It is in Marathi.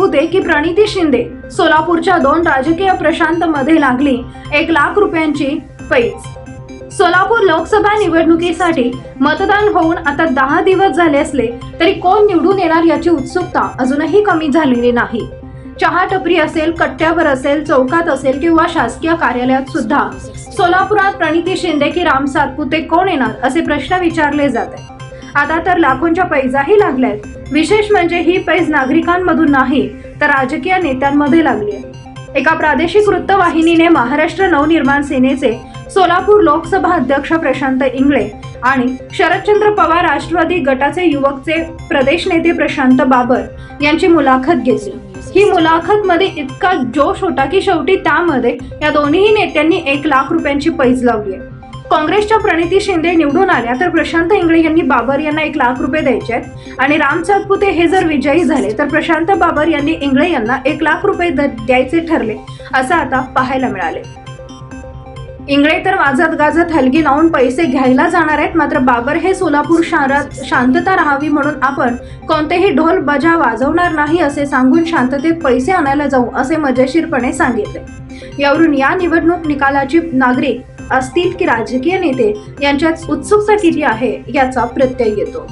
सातपुते की प्रणिती शिंदे सोलापूरच्या 2 राजकीय प्रशांतमध्ये लागली 1 लाख रुपयांची पैज। सोलापूर लोकसभा निवडणुकीसाठी मतदान होऊन आता 10 दिवस झाले असले तरी कोण निवडून येणार याची उत्सुकता अजूनही कमी झालेली नाही। चहा टपरी असेल, कट्ट्यावर असेल, चौकात असेल किंवा शासकीय कार्यालयात सुद्धा सोलापुरात प्रणिती शिंदे की राम सातपुते कोण येणार असे प्रश्न विचारले जात आहेत। आता तर लाखोंच्या पैजाही लागल्यात। विशेष म्हणजे ही पैज नागरिकांमधून नाही तर राजकीय नेत्यांमध्ये लागली आहे। एका प्रादेशिक वृत्तवाहिनीने महाराष्ट्र नवनिर्माण सेनेचे सोलापूर लोकसभा अध्यक्ष प्रशांत इंगळे आणि शरदचंद्र पवार राष्ट्रवादी गटाचे युवकचे प्रदेश नेते प्रशांत बाबर यांची मुलाखत घेतली। ही मुलाखत मध्ये इतका जोश होता की शेवटी त्यामध्ये या दोन्ही नेत्यांनी 1 लाख रुपयांची पैज लावली आहे। काँग्रेसच्या प्रणिती शिंदे निवडून आल्या तर प्रशांत इंगळे यांनी बाबर यांना 1 लाख रुपये द्यायचे आहेत आणि राम सातपुते हे जर विजयी झाले तर प्रशांत बाबर यांनी इंगळे यांना 1 लाख रुपये द्यायचे ठरले असं आता पाहायला मिळाले। इंगळे तर वाजत गाजत हलगी लावून पैसे घ्यायला जाणार आहेत, मात्र बाबर हे सोलापूर शहरात शांतता राहावी म्हणून आपण कोणतेही ढोल बजा वाजवणार नाही असे सांगून शांततेत पैसे आणायला जाऊ असे मजेशीरपणे सांगितले। यावरून या निवडणूक निकालाची नागरिक असतील की राजकीय नेते यांच्यात उत्सुकता किती आहे याचा प्रत्यय येतो।